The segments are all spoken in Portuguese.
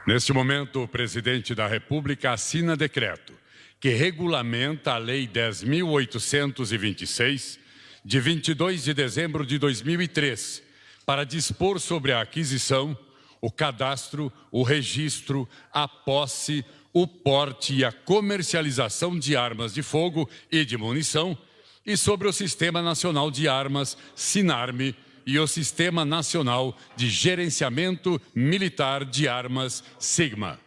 Neste momento, o presidente da República assina decreto que regulamenta a Lei 10.826, de 22 de dezembro de 2003, para dispor sobre a aquisição, o cadastro, o registro, a posse, o porte e a comercialização de armas de fogo e de munição e sobre o Sistema Nacional de Armas, SINARME, e o Sistema Nacional de Gerenciamento Militar de Armas, SIGMA.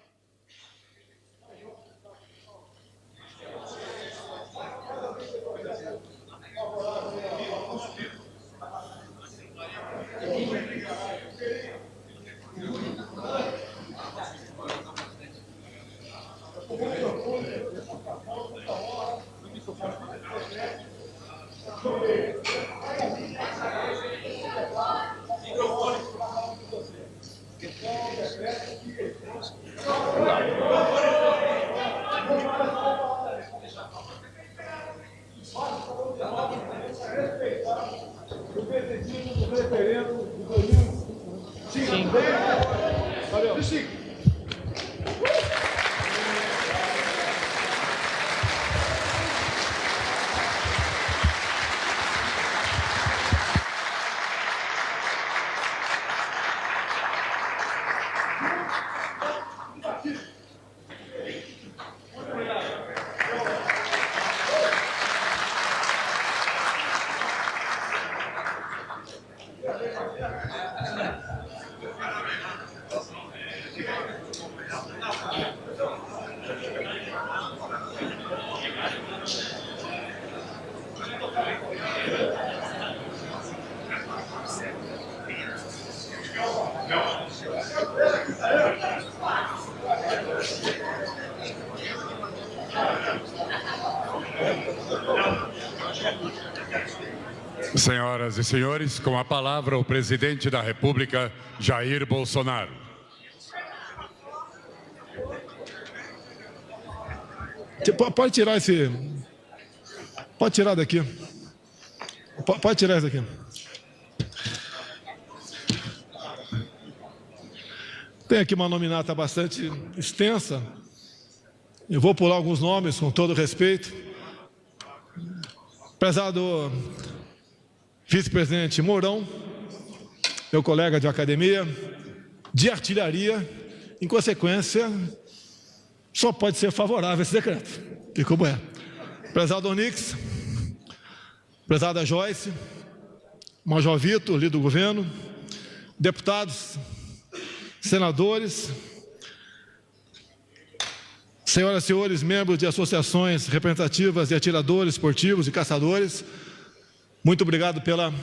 Senhoras e senhores, com a palavra o presidente da República, Jair Bolsonaro. Pode tirar esse... Pode tirar daqui. Pode tirar isso daqui. Tem aqui uma nominata bastante extensa. Eu vou pular alguns nomes com todo respeito. Prezado vice-presidente Mourão, meu colega de academia, de artilharia, em consequência, só pode ser favorável a esse decreto. E como é? Prezado Onix, prezada Joyce, Major Vitor, líder do governo, deputados, senadores, senhoras e senhores, membros de associações representativas de atiradores esportivos e caçadores, muito obrigado pela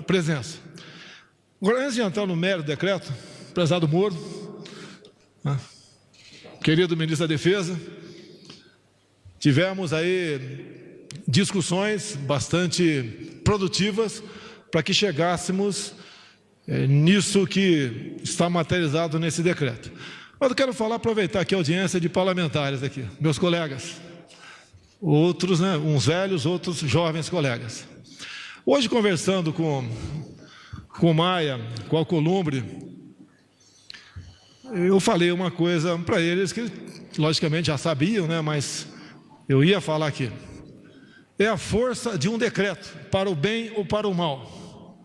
presença. Agora, antes de entrar no mérito do decreto, prezado Moro, querido ministro da Defesa, tivemos aí discussões bastante produtivas para que chegássemos nisso que está materializado nesse decreto. Mas eu quero aproveitar aqui a audiência de parlamentares aqui, meus colegas, outros, uns velhos, outros jovens colegas. Hoje, conversando com o Maia, com o Alcolumbre, eu falei uma coisa para eles que, logicamente, já sabiam, mas eu ia falar aqui. É a força de um decreto, para o bem ou para o mal.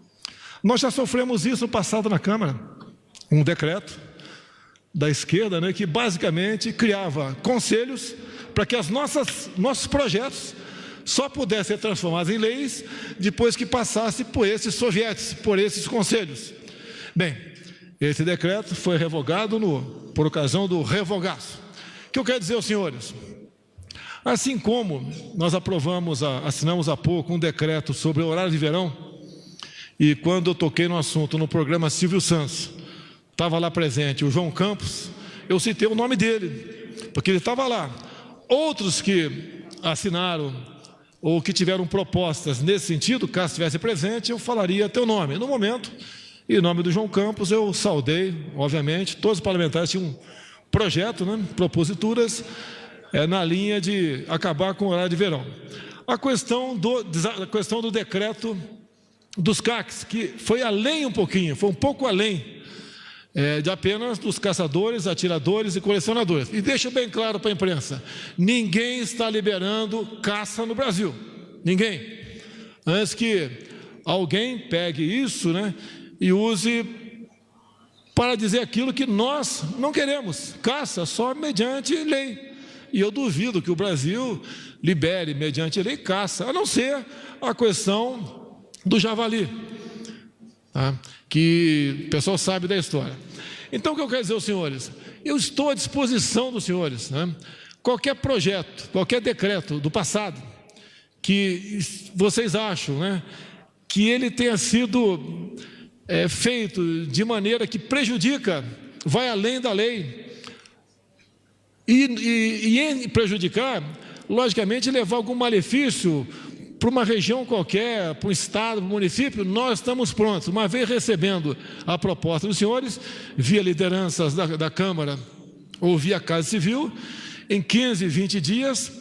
Nós já sofremos isso no passado na Câmara. Um decreto da esquerda, que basicamente criava conselhos para que nossos projetos só pudessem ser transformados em leis depois que passasse por esses sovietes, por esses conselhos. Bem, esse decreto foi revogado por ocasião do revogaço. O que eu quero dizer aos senhores? Assim como nós assinamos há pouco um decreto sobre o horário de verão, e quando eu toquei no assunto no programa Silvio Santos, estava lá presente o João Campos, eu citei o nome dele, porque ele estava lá. Outros que assinaram ou que tiveram propostas nesse sentido, caso estivesse presente, eu falaria teu nome. No momento, em nome do João Campos, eu saudei, obviamente, todos os parlamentares tinham um projeto, proposituras, na linha de acabar com o horário de verão. A questão do decreto dos CACs, que foi além um pouquinho, foi um pouco além de apenas dos caçadores, atiradores e colecionadores. E deixo bem claro para a imprensa, ninguém está liberando caça no Brasil, ninguém. Antes que alguém pegue isso, né, e use para dizer aquilo que nós não queremos, caça só mediante lei. E eu duvido que o Brasil libere mediante lei caça, a não ser a questão do javali, tá? Que o pessoal sabe da história. Então, o que eu quero dizer aos senhores? Eu estou à disposição dos senhores, né? Qualquer projeto, qualquer decreto do passado, que vocês acham, né, que ele tenha sido feito de maneira que prejudica, vai além da lei, e em prejudicar, logicamente, levar algum malefício para uma região qualquer, para um estado, para um município, nós estamos prontos. Uma vez recebendo a proposta dos senhores, via lideranças da Câmara ou via Casa Civil, em 15, 20 dias,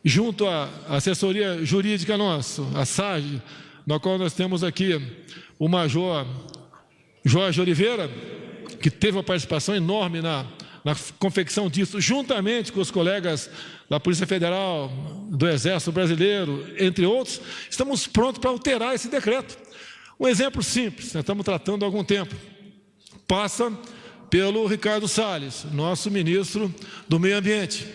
junto à assessoria jurídica nossa, a SAGE, na qual nós temos aqui o Major Jorge Oliveira, que teve uma participação enorme na confecção disso, juntamente com os colegas da Polícia Federal, do Exército Brasileiro, entre outros, estamos prontos para alterar esse decreto. Um exemplo simples, nós estamos tratando há algum tempo, passa pelo Ricardo Salles, nosso ministro do Meio Ambiente.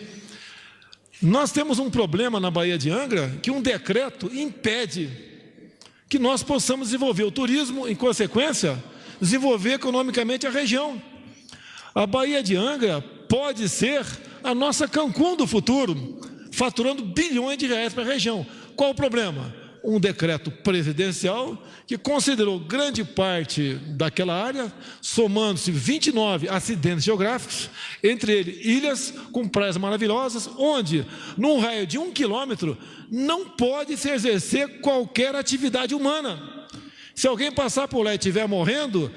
Nós temos um problema na Baía de Angra, que um decreto impede que nós possamos desenvolver o turismo, em consequência, desenvolver economicamente a região. A Baía de Angra pode ser a nossa Cancún do futuro, faturando bilhões de reais para a região. Qual o problema? Um decreto presidencial que considerou grande parte daquela área, somando-se 29 acidentes geográficos, entre eles ilhas com praias maravilhosas, onde, num raio de 1 quilômetro, não pode se exercer qualquer atividade humana. Se alguém passar por lá e estiver morrendo,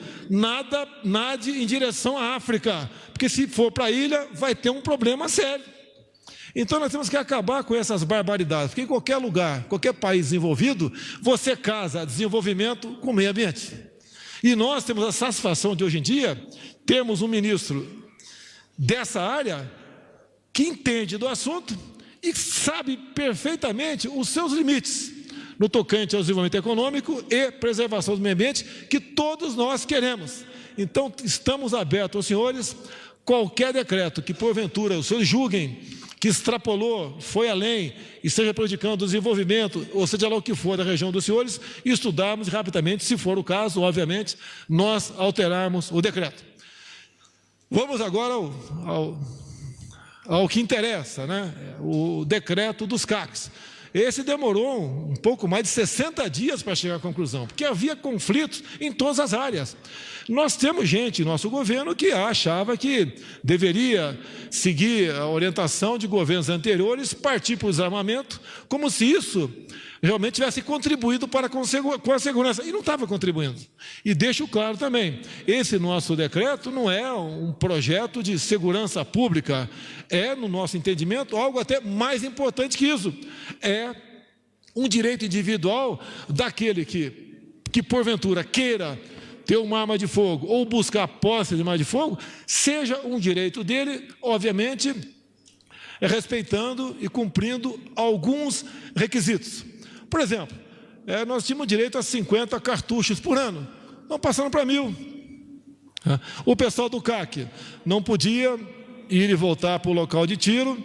nade em direção à África, porque se for para a ilha, vai ter um problema sério. Então nós temos que acabar com essas barbaridades, porque em qualquer lugar, qualquer país desenvolvido, você casa desenvolvimento com meio ambiente. E nós temos a satisfação de hoje em dia, termos um ministro dessa área, que entende do assunto e sabe perfeitamente os seus limites, no tocante ao desenvolvimento econômico e preservação do meio ambiente, que todos nós queremos. Então, estamos abertos aos senhores, qualquer decreto que, porventura, os senhores julguem que extrapolou, foi além, e esteja prejudicando o desenvolvimento, ou seja lá o que for da região dos senhores, estudarmos rapidamente, se for o caso, obviamente, nós alterarmos o decreto. Vamos agora ao que interessa, né? O decreto dos CACs. Esse demorou um pouco mais de 60 dias para chegar à conclusão, porque havia conflitos em todas as áreas. Nós temos gente em nosso governo que achava que deveria seguir a orientação de governos anteriores, partir para o desarmamento, como se isso realmente tivesse contribuído com a segurança, e não estava contribuindo. E deixo claro também, esse nosso decreto não é um projeto de segurança pública, é, no nosso entendimento, algo até mais importante que isso, é um direito individual daquele que porventura queira ter uma arma de fogo ou buscar posse de uma arma de fogo, seja um direito dele, obviamente, respeitando e cumprindo alguns requisitos. Por exemplo, nós tínhamos direito a 50 cartuchos por ano, estão passando para 1.000. O pessoal do CAC não podia ir e voltar para o local de tiro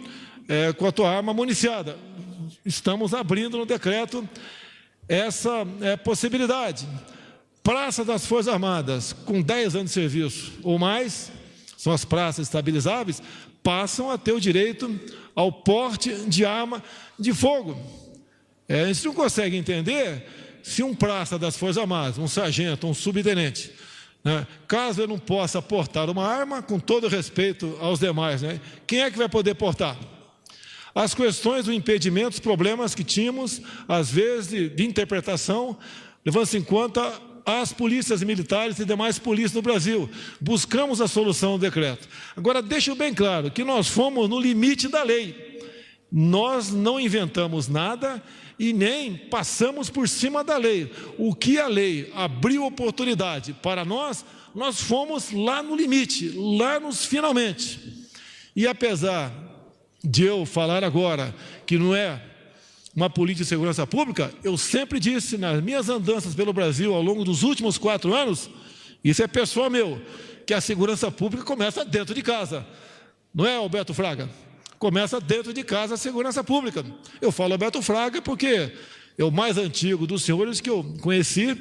com a tua arma municiada. Estamos abrindo no decreto essa possibilidade. Praça das Forças Armadas, com 10 anos de serviço ou mais, são as praças estabilizáveis, passam a ter o direito ao porte de arma de fogo. A gente não consegue entender se um praça das Forças Armadas, um sargento, um subtenente, né, caso ele não possa portar uma arma, com todo respeito aos demais, né, quem é que vai poder portar? As questões do impedimento, os problemas que tínhamos, às vezes, de interpretação, levando-se em conta as polícias militares e demais polícias do Brasil. Buscamos a solução do decreto. Agora, deixo bem claro que nós fomos no limite da lei. Nós não inventamos nada e nem passamos por cima da lei. O que a lei abriu oportunidade para nós, nós fomos lá no limite, lá nos finalmente. E apesar de eu falar agora que não é uma política de segurança pública, eu sempre disse nas minhas andanças pelo Brasil ao longo dos últimos 4 anos, isso é pessoal meu, que a segurança pública começa dentro de casa. Não é, Alberto Fraga? Começa dentro de casa a segurança pública. Eu falo Alberto Fraga porque é o mais antigo dos senhores que eu conheci,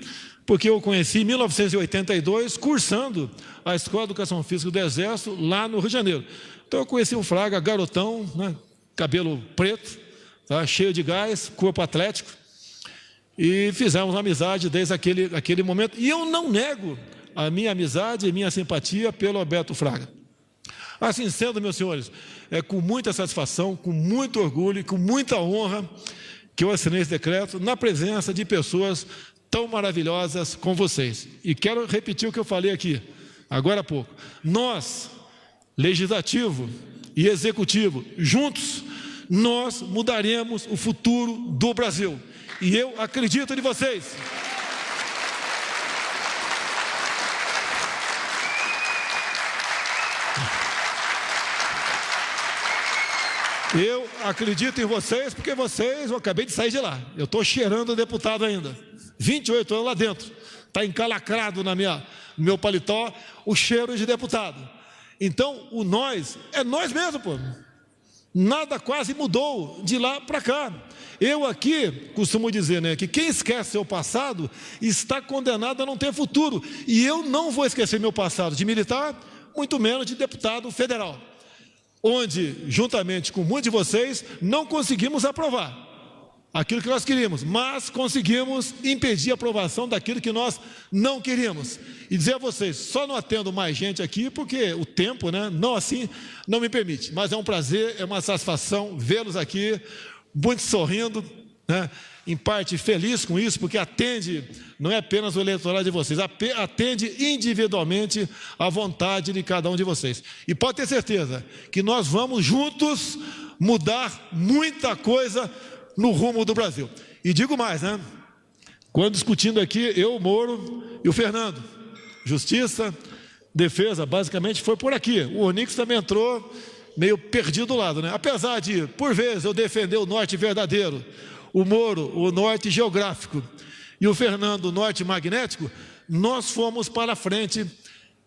porque eu conheci em 1982, cursando a Escola de Educação Física do Exército, lá no Rio de Janeiro. Então eu conheci o Fraga, garotão, né, cabelo preto, tá, cheio de gás, corpo atlético, e fizemos uma amizade desde aquele momento. E eu não nego a minha amizade e minha simpatia pelo Alberto Fraga. Assim sendo, meus senhores, é com muita satisfação, com muito orgulho e com muita honra que eu assinei esse decreto na presença de pessoas tão maravilhosas com vocês. E quero repetir o que eu falei aqui, agora há pouco. Nós, Legislativo e Executivo, juntos, nós mudaremos o futuro do Brasil. E eu acredito em vocês. Eu acredito em vocês porque vocês, eu acabei de sair de lá. Eu estou cheirando o deputado ainda. 28 anos lá dentro. Está encalacrado no meu paletó o cheiro de deputado. Então, o nós é nós mesmo, pô. Nada quase mudou de lá para cá. Eu aqui costumo dizer, né, que quem esquece seu passado está condenado a não ter futuro. E eu não vou esquecer meu passado de militar, muito menos de deputado federal, onde, juntamente com muitos de vocês, não conseguimos aprovar aquilo que nós queríamos, mas conseguimos impedir a aprovação daquilo que nós não queríamos. E dizer a vocês, só não atendo mais gente aqui porque o tempo, né, não assim, não me permite. Mas é um prazer, é uma satisfação vê-los aqui, muito sorrindo, né, em parte feliz com isso, porque atende, não é apenas o eleitorado de vocês, atende individualmente a vontade de cada um de vocês. E pode ter certeza que nós vamos juntos mudar muita coisa no rumo do Brasil. E digo mais, né? Quando discutindo aqui, eu, o Moro e o Fernando, Justiça, Defesa, basicamente foi por aqui. O Onix também entrou meio perdido do lado, né? Apesar de, por vezes, eu defender o norte verdadeiro, o Moro, o norte geográfico, e o Fernando, o norte magnético, nós fomos para frente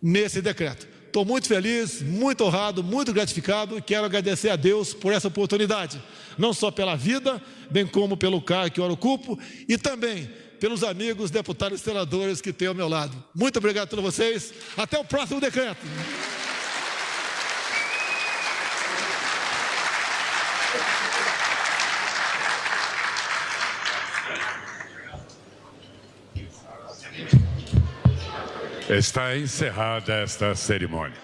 nesse decreto. Estou muito feliz, muito honrado, muito gratificado e quero agradecer a Deus por essa oportunidade, não só pela vida, bem como pelo cargo que eu ocupo e também pelos amigos deputados e senadores que têm ao meu lado. Muito obrigado a todos vocês. Até o próximo decreto. Está encerrada esta cerimônia.